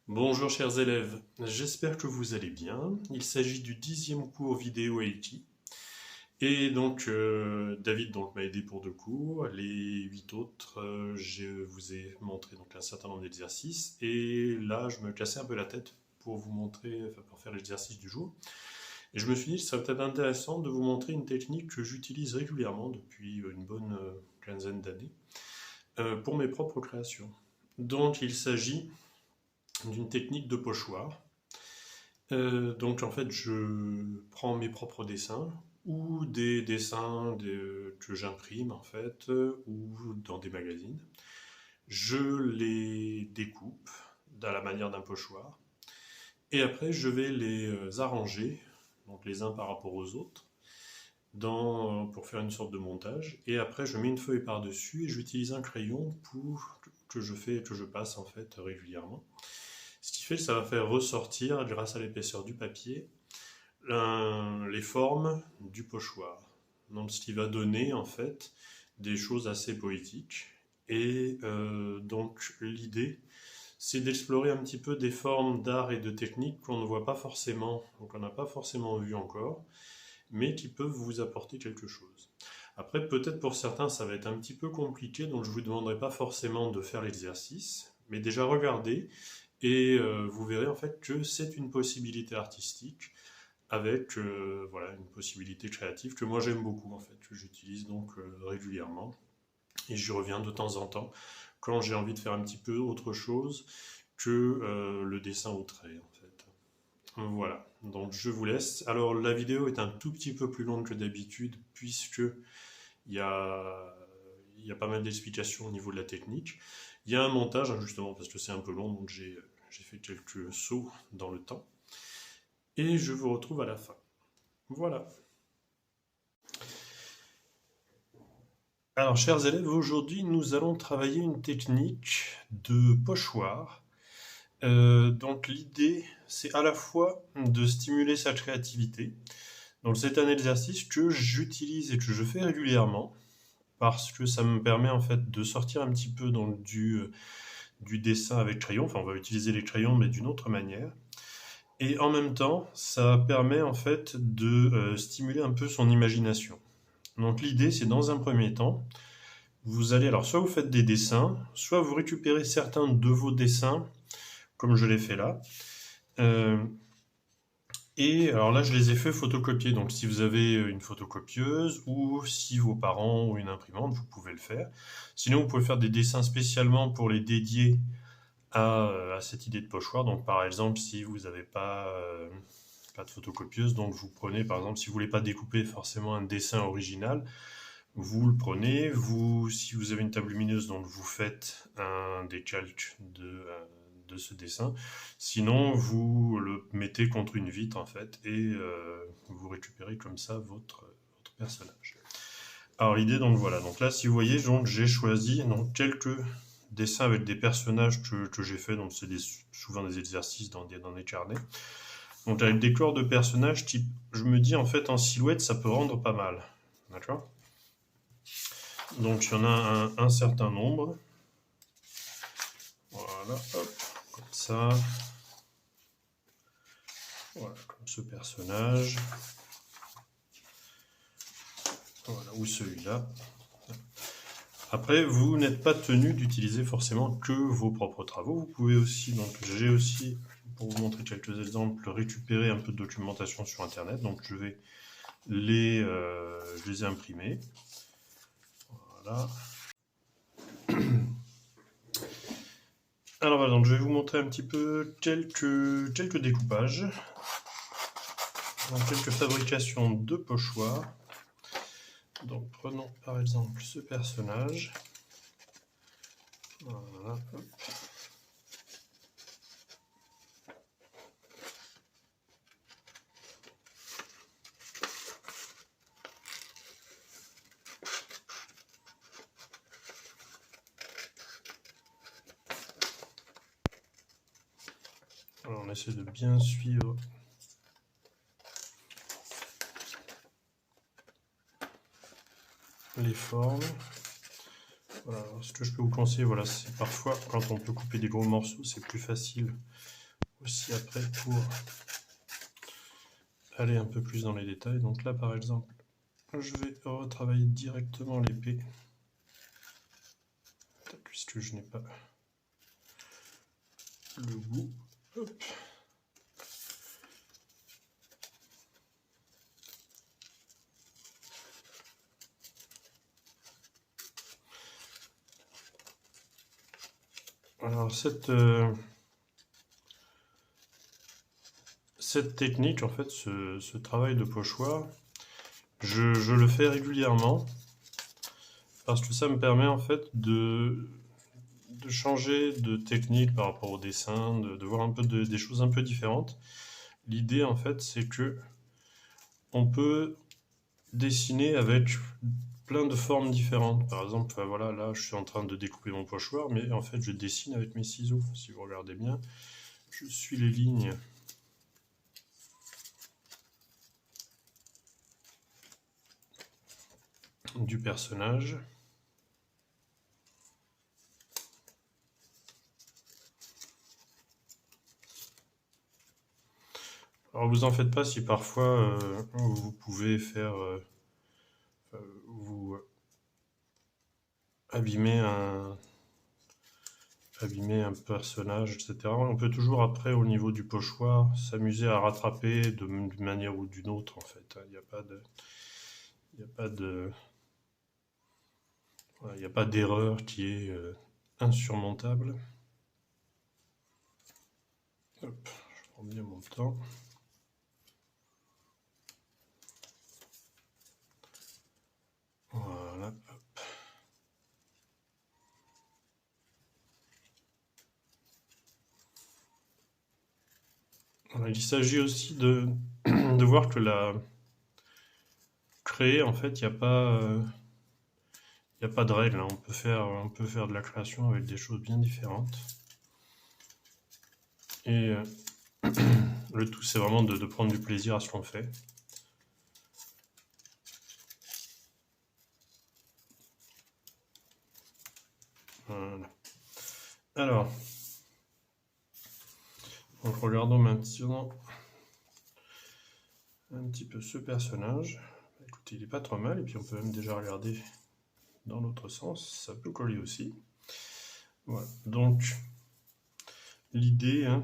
Bonjour chers élèves, j'espère que vous allez bien. Il s'agit du 10e cours vidéo Haïti. Et donc David m'a aidé pour 2 cours. Les 8 autres, je vous ai montré un certain nombre d'exercices. Et là, je me cassais un peu la tête pour vous montrer, pour faire l'exercice du jour. Et je me suis dit que ce serait peut-être intéressant de vous montrer une technique que j'utilise régulièrement depuis une bonne quinzaine d'années pour mes propres créations. Donc il s'agit d'une technique de pochoir. Donc en fait, je prends mes propres dessins ou des dessins que j'imprime en fait ou dans des magazines. Je les découpe à la manière d'un pochoir et après je vais les arranger, donc les uns par rapport aux autres, pour faire une sorte de montage. Et après je mets une feuille par-dessus et j'utilise un crayon que je passe en fait régulièrement. Ce qui fait que ça va faire ressortir, grâce à l'épaisseur du papier, les formes du pochoir. Donc, ce qui va donner en fait des choses assez poétiques. Et donc l'idée, c'est d'explorer un petit peu des formes d'art et de technique qu'on ne voit pas forcément, qu'on n'a pas forcément vu encore, mais qui peuvent vous apporter quelque chose. Après, peut-être pour certains, ça va être un petit peu compliqué, donc je ne vous demanderai pas forcément de faire l'exercice, mais déjà regardez et vous verrez en fait que c'est une possibilité artistique avec voilà, une possibilité créative que moi j'aime beaucoup en fait, que j'utilise donc régulièrement et j'y reviens de temps en temps quand j'ai envie de faire un petit peu autre chose que le dessin au trait en fait. Voilà, donc je vous laisse. Alors la vidéo est un tout petit peu plus longue que d'habitude puisque il y a, il y a pas mal d'explications au niveau de la technique. Il y a un montage, hein, justement, parce que c'est un peu long, donc j'ai fait quelques sauts dans le temps. Et je vous retrouve à la fin. Voilà. Alors, chers élèves, aujourd'hui, nous allons travailler une technique de pochoir. Donc, l'idée, c'est à la fois de stimuler sa créativité. Donc, c'est un exercice que j'utilise et que je fais régulièrement parce que ça me permet en fait de sortir un petit peu du dessin avec crayon. Enfin, on va utiliser les crayons, mais d'une autre manière. Et en même temps, ça permet en fait de stimuler un peu son imagination. Donc l'idée, c'est dans un premier temps, vous allez, alors soit vous faites des dessins, soit vous récupérez certains de vos dessins, comme je l'ai fait là. Et alors là, je les ai fait photocopier. Donc si vous avez une photocopieuse ou si vos parents ont une imprimante, vous pouvez le faire. Sinon, vous pouvez faire des dessins spécialement pour les dédier à cette idée de pochoir. Donc par exemple, si vous n'avez pas de photocopieuse, donc vous prenez par exemple, si vous voulez pas découper forcément un dessin original, vous le prenez, si vous avez une table lumineuse, donc vous faites un décalque de ce dessin. Sinon, vous le mettez contre une vitre en fait et vous récupérez comme ça votre personnage. Alors l'idée, donc voilà, donc là si vous voyez, donc j'ai choisi donc quelques dessins avec des personnages que j'ai fait, donc c'est souvent des exercices dans des carnets. Donc avec des corps de personnages type, je me dis en fait en silhouette ça peut rendre pas mal, d'accord? Donc il y en a un certain nombre. Voilà, hop, comme ça. Voilà, comme ce personnage. Voilà, ou celui-là. Après, vous n'êtes pas tenu d'utiliser forcément que vos propres travaux. Vous pouvez aussi, donc j'ai aussi, pour vous montrer quelques exemples, récupérer un peu de documentation sur Internet. Donc je vais je les ai imprimés. Voilà. Alors voilà, donc je vais vous montrer un petit peu quelques découpages, donc quelques fabrications de pochoirs. Donc prenons par exemple ce personnage. Voilà, hop. Alors on essaie de bien suivre les formes. Voilà, ce que je peux vous conseiller, voilà, c'est parfois quand on peut couper des gros morceaux, c'est plus facile aussi après pour aller un peu plus dans les détails. Donc là, par exemple, je vais retravailler directement l'épée, puisque je n'ai pas le goût. Hop. Alors cette technique, en fait, ce travail de pochoir, je le fais régulièrement parce que ça me permet en fait de changer de technique par rapport au dessin, de voir un peu des choses un peu différentes. L'idée en fait c'est que on peut dessiner avec plein de formes différentes. Par exemple, voilà, là je suis en train de découper mon pochoir, mais en fait je dessine avec mes ciseaux. Si vous regardez bien, je suis les lignes du personnage. Alors vous en faites pas si parfois vous pouvez faire vous abîmer un personnage, etc. On peut toujours après au niveau du pochoir s'amuser à rattraper d'une manière ou d'une autre en fait. Il n'y a pas de, il y a pas de, voilà, il n'y a pas d'erreur qui est insurmontable. Hop, je prends bien mon temps. Voilà. Hop. Voilà, il s'agit aussi de voir que créer, en fait, il n'y a pas, il n'y a pas de règle, hein. On peut faire de la création avec des choses bien différentes. Et le tout, c'est vraiment de prendre du plaisir à ce qu'on fait. Voilà. Alors, donc regardons maintenant un petit peu ce personnage. Écoutez, il est pas trop mal, et puis on peut même déjà regarder dans l'autre sens, ça peut coller aussi. Voilà, donc l'idée, hein,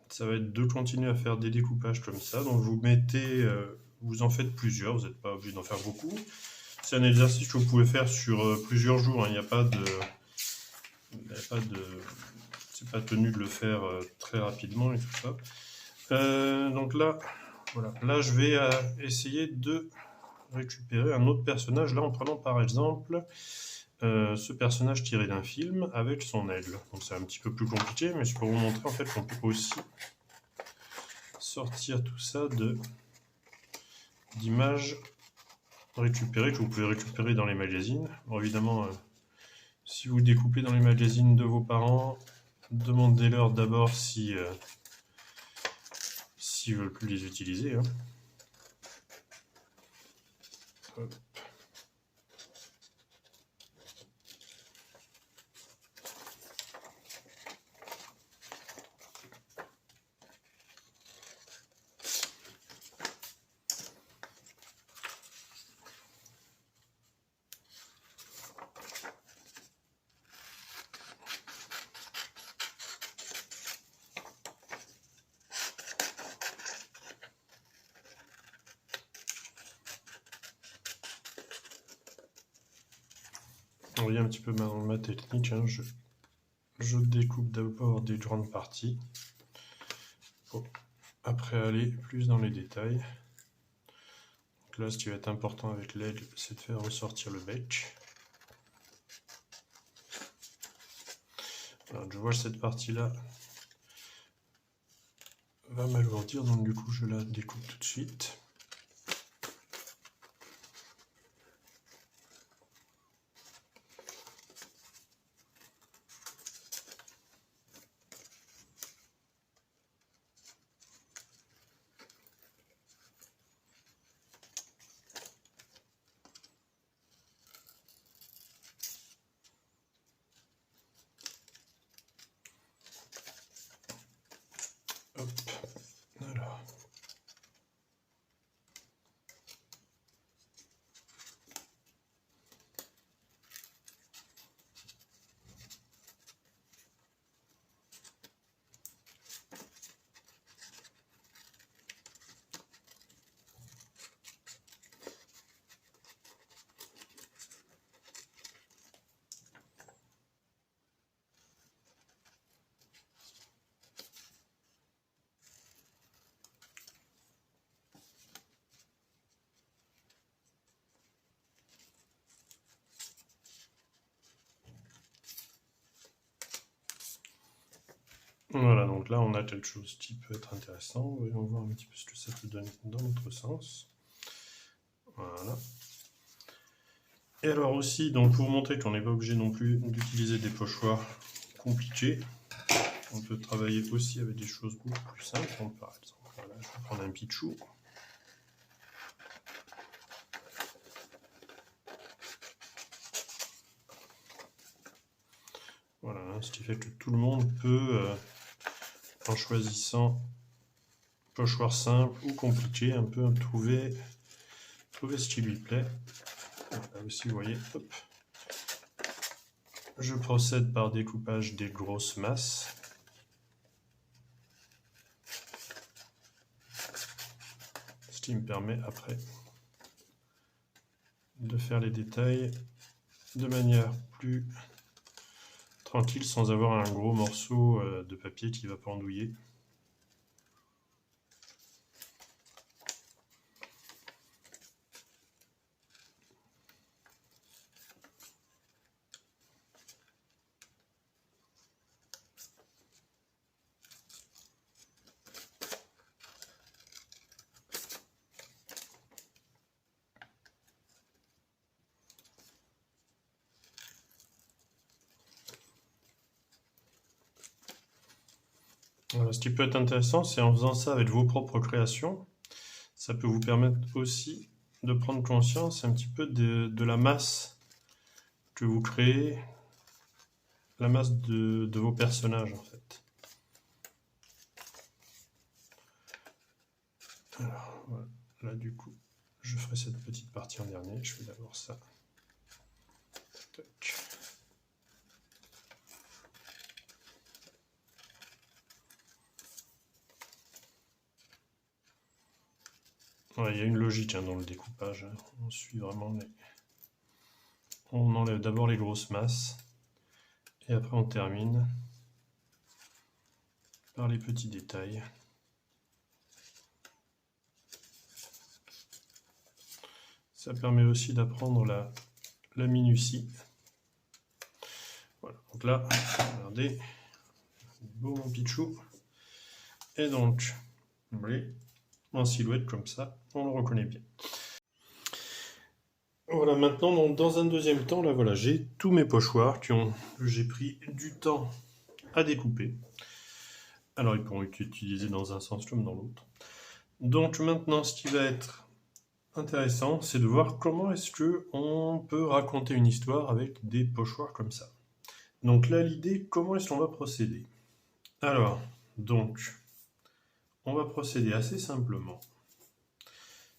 ça va être de continuer à faire des découpages comme ça. Donc vous mettez, vous en faites plusieurs, vous n'êtes pas obligé d'en faire beaucoup. C'est un exercice que vous pouvez faire sur plusieurs jours, hein. Il n'y a pas de, c'est pas tenu de le faire très rapidement et tout ça. Donc là, voilà, là je vais essayer de récupérer un autre personnage, là en prenant par exemple ce personnage tiré d'un film avec son aigle. Donc c'est un petit peu plus compliqué, mais c'est pour vous montrer en fait qu'on peut aussi sortir tout ça d'images récupérées que vous pouvez récupérer dans les magazines. Bon, évidemment, si vous découpez dans les magazines de vos parents, demandez-leur d'abord s'ils veulent plus les utiliser, hein. Hop. On voit un petit peu ma technique, hein. Je découpe d'abord des grandes parties pour après aller plus dans les détails. Donc là, ce qui va être important avec l'aigle, c'est de faire ressortir le bec. Alors, je vois que cette partie-là va m'alourdir, donc du coup, je la découpe tout de suite. Hop, alors. Voilà, donc là on a quelque chose qui peut être intéressant. Voyons voir un petit peu ce que ça peut donner dans l'autre sens. Voilà. Et alors aussi, donc pour vous montrer qu'on n'est pas obligé non plus d'utiliser des pochoirs compliqués, on peut travailler aussi avec des choses beaucoup plus simples. Donc, par exemple, voilà, je vais prendre un pitchou. Voilà, ce qui fait que tout le monde peut, en choisissant pochoir simple ou compliqué, un peu trouver ce qui lui plaît. Là aussi, vous voyez, hop. Je procède par découpage des grosses masses. Ce qui me permet après de faire les détails de manière plus tranquille sans avoir un gros morceau de papier qui va pendouiller. Voilà, ce qui peut être intéressant, c'est en faisant ça avec vos propres créations, ça peut vous permettre aussi de prendre conscience un petit peu de la masse que vous créez, la masse de vos personnages en fait. Alors voilà, là du coup, je ferai cette petite partie en dernier, je fais d'abord ça. Tac. Ouais, il y a une logique dans le découpage, hein. On suit vraiment les... On enlève d'abord les grosses masses, et après on termine par les petits détails. Ça permet aussi d'apprendre la minutie. Voilà, donc là, regardez, beau mon pitchou. Et donc, vous voyez, en silhouette comme ça, on le reconnaît bien. Voilà, maintenant, donc, dans un deuxième temps, là voilà, j'ai tous mes pochoirs que j'ai pris du temps à découper. Alors, ils pourront être utilisés dans un sens comme dans l'autre. Donc maintenant, ce qui va être intéressant, c'est de voir comment est-ce qu'on peut raconter une histoire avec des pochoirs comme ça. Donc là, l'idée, comment est-ce qu'on va procéder? Alors, donc, on va procéder assez simplement.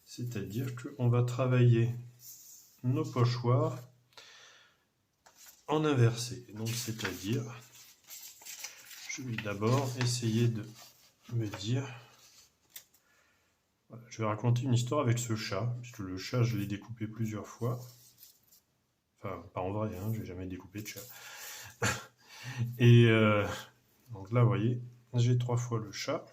C'est-à-dire qu'on va travailler nos pochoirs en inversé. Donc, c'est-à-dire, je vais d'abord essayer de me dire... Voilà, je vais raconter une histoire avec ce chat, puisque le chat, je l'ai découpé plusieurs fois. Enfin, pas en vrai, hein, je n'ai jamais découpé de chat. Et donc là, vous voyez, j'ai 3 fois le chat.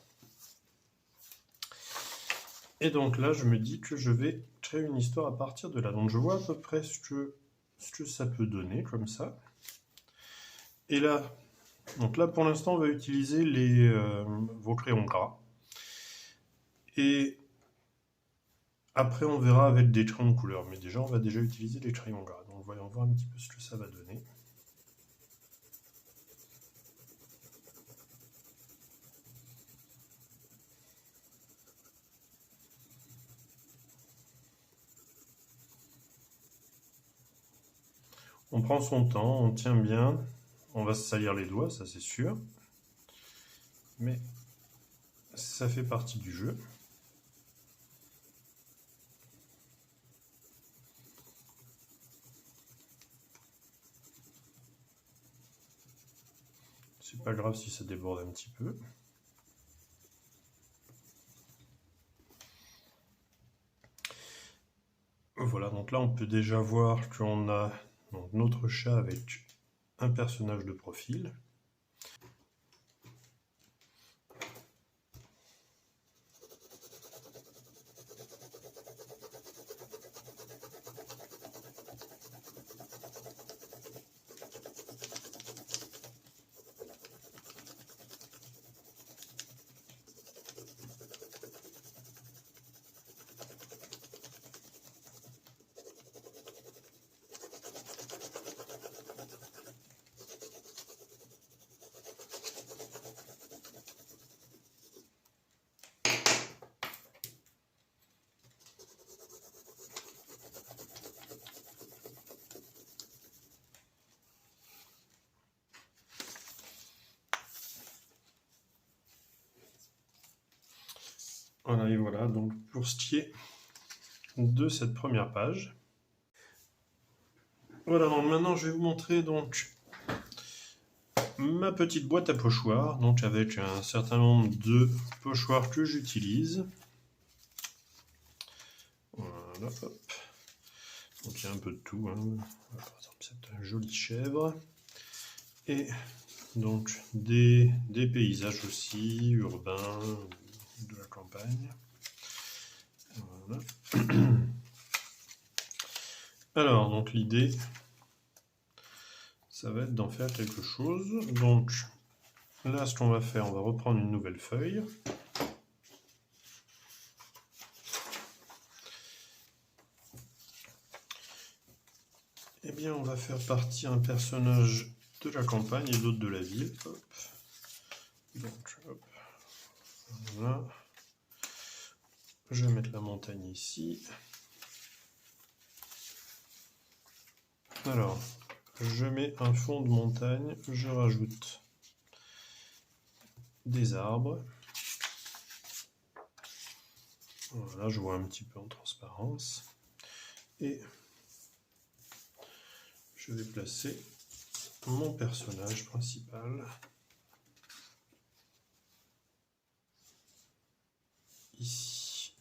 Et donc là, je me dis que je vais créer une histoire à partir de là. Donc je vois à peu près ce que ça peut donner, comme ça. Et là, donc là pour l'instant, on va utiliser vos crayons gras. Et après, on verra avec des crayons de couleur. Mais déjà, on va déjà utiliser les crayons gras. Donc voyons voir un petit peu ce que ça va donner. On prend son temps, on tient bien, on va se salir les doigts, ça c'est sûr. Mais ça fait partie du jeu. C'est pas grave si ça déborde un petit peu. Voilà, donc là on peut déjà voir qu'on a donc, notre chat avec un personnage de profil. Voilà, et voilà, donc pour ce qui est de cette première page. Voilà, donc maintenant je vais vous montrer donc ma petite boîte à pochoirs, donc avec un certain nombre de pochoirs que j'utilise. Voilà, hop. Donc il y a un peu de tout, hein. Voilà, par exemple, c'est un joli chèvre. Et donc des paysages aussi, urbains, de la campagne. Voilà. Alors, donc l'idée, ça va être d'en faire quelque chose. Donc là, ce qu'on va faire, on va reprendre une nouvelle feuille. Eh bien, on va faire partir un personnage de la campagne et l'autre de la ville. Hop. Donc, hop. Voilà. Je vais mettre la montagne ici. Alors, je mets un fond de montagne, je rajoute des arbres. Voilà, je vois un petit peu en transparence. Et je vais placer mon personnage principal ici.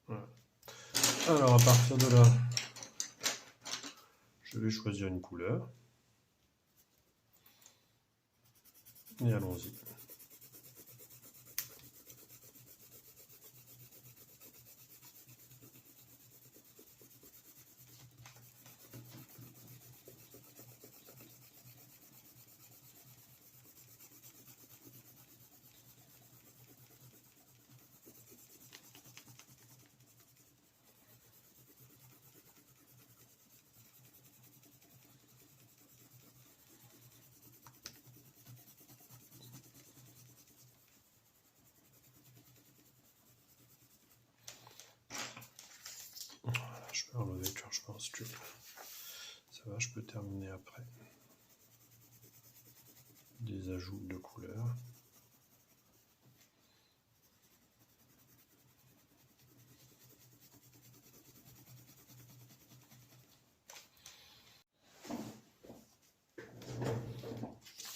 Voilà. Alors, à partir de là, je vais choisir une couleur. Et allons-y. Voilà, je peux enlever quand je pense que ça va, je peux terminer après. Des ajouts de couleurs.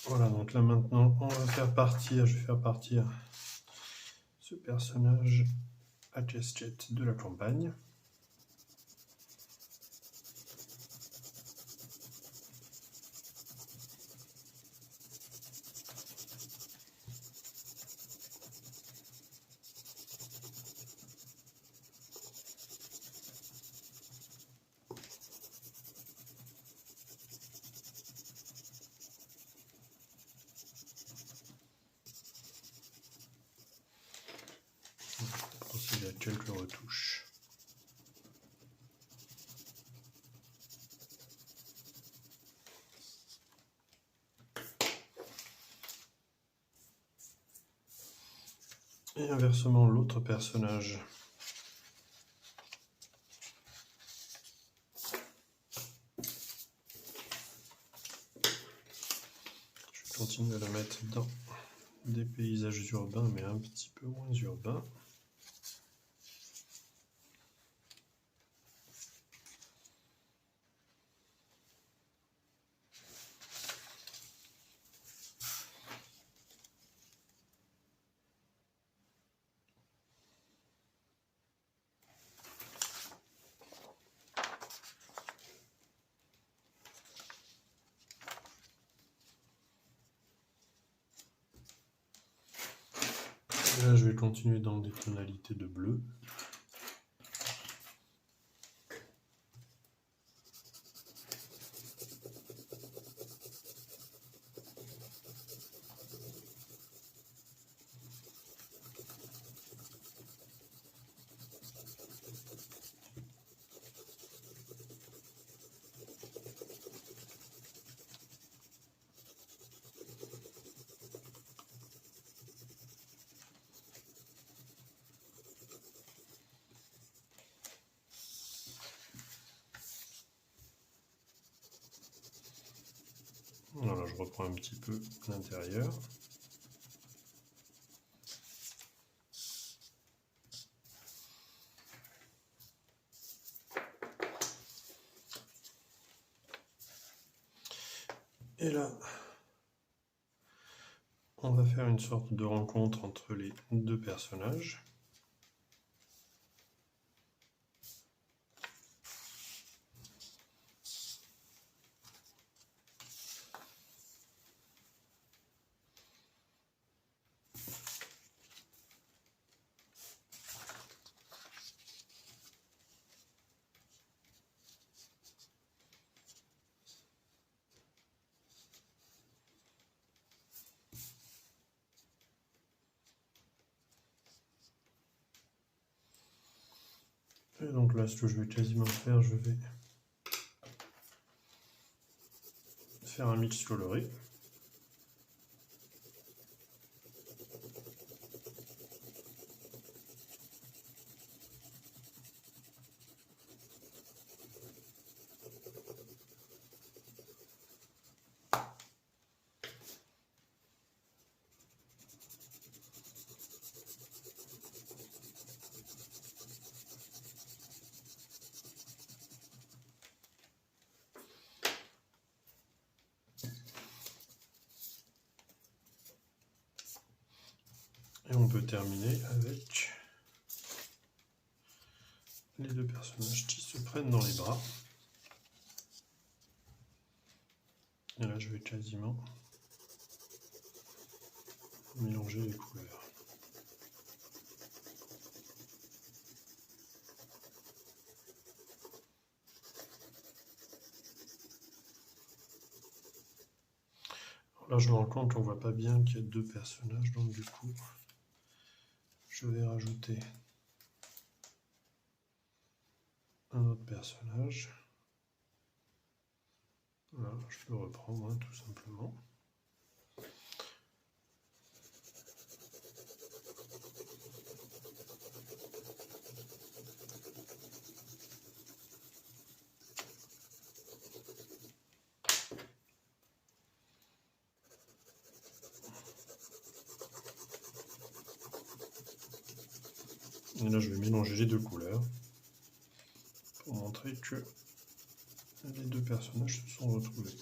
Voilà, donc là maintenant, on va faire partir, je vais faire partir ce personnage à casquette de la campagne. Procéder à quelques retouches. Et inversement, l'autre personnage. continue à la mettre dans des paysages urbains, mais un petit peu moins urbains. Là, je vais continuer dans des tonalités de bleu. Voilà, je reprends un petit peu l'intérieur. Et là, on va faire une sorte de rencontre entre les deux personnages. Et donc là, ce que je vais quasiment faire, je vais faire un mix coloré. Et on peut terminer avec les deux personnages qui se prennent dans les bras. Et là, je vais quasiment mélanger les couleurs. Alors là, je me rends compte qu'on voit pas bien qu'il y a deux personnages, donc du coup, je vais rajouter un autre personnage. Voilà, je peux reprendre tout simplement. Et là, je vais mélanger les deux couleurs pour montrer que les deux personnages se sont retrouvés.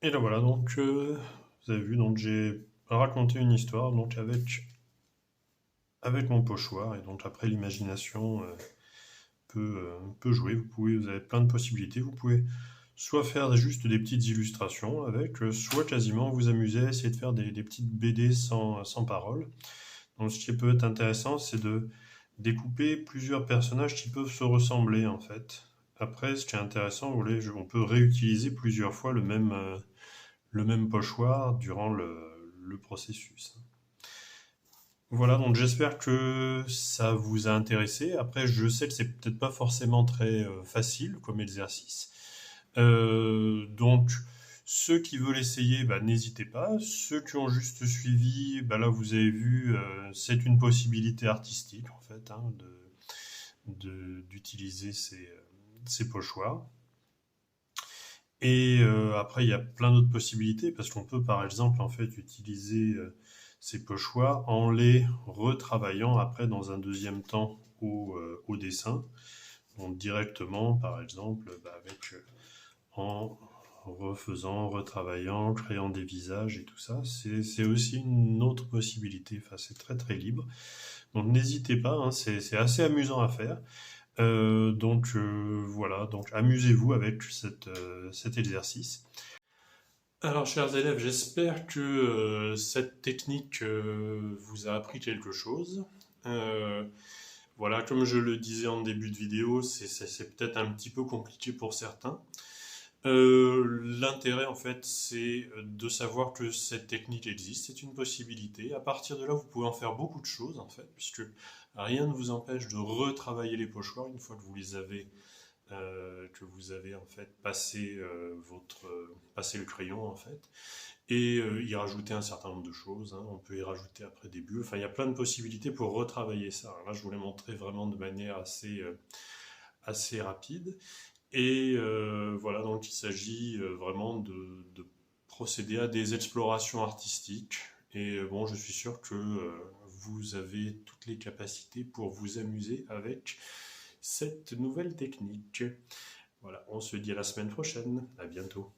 Et là voilà, donc vous avez vu, donc j'ai raconté une histoire donc avec mon pochoir, et donc après l'imagination peut jouer. Vous avez plein de possibilités. Vous pouvez soit faire juste des petites illustrations avec, soit quasiment vous amuser à essayer de faire des petites BD sans parole. Donc ce qui peut être intéressant, c'est de découper plusieurs personnages qui peuvent se ressembler en fait. Après, ce qui est intéressant, on peut réutiliser plusieurs fois le même pochoir durant le processus. Voilà, donc j'espère que ça vous a intéressé. Après, je sais que c'est peut-être pas forcément très facile comme exercice. Donc, ceux qui veulent essayer, bah, n'hésitez pas. Ceux qui ont juste suivi, bah, là, vous avez vu, c'est une possibilité artistique, en fait, hein, d'utiliser ces pochoirs. Et après, il y a plein d'autres possibilités parce qu'on peut, par exemple, en fait, utiliser ces pochoirs en les retravaillant après dans un deuxième temps au dessin. Donc directement, par exemple, bah, en refaisant, retravaillant, créant des visages et tout ça. C'est aussi une autre possibilité. Enfin, c'est très très libre. Donc n'hésitez pas, hein, c'est assez amusant à faire. Voilà, donc amusez-vous avec cet exercice. Alors, chers élèves, j'espère que cette technique vous a appris quelque chose. Euh, voilà, comme je le disais en début de vidéo, c'est peut-être un petit peu compliqué pour certains. L'intérêt, en fait, c'est de savoir que cette technique existe, c'est une possibilité. À partir de là, vous pouvez en faire beaucoup de choses, en fait, puisque rien ne vous empêche de retravailler les pochoirs une fois que vous les avez en fait passé le crayon en fait et y rajouter un certain nombre de choses, hein. On peut y rajouter après des bulles. Enfin, il y a plein de possibilités pour retravailler ça. Alors là, je vous l'ai montré vraiment de manière assez rapide. Et voilà, donc il s'agit vraiment de procéder à des explorations artistiques. Et bon, je suis sûr que vous avez toutes les capacités pour vous amuser avec cette nouvelle technique. Voilà, on se dit à la semaine prochaine. À bientôt.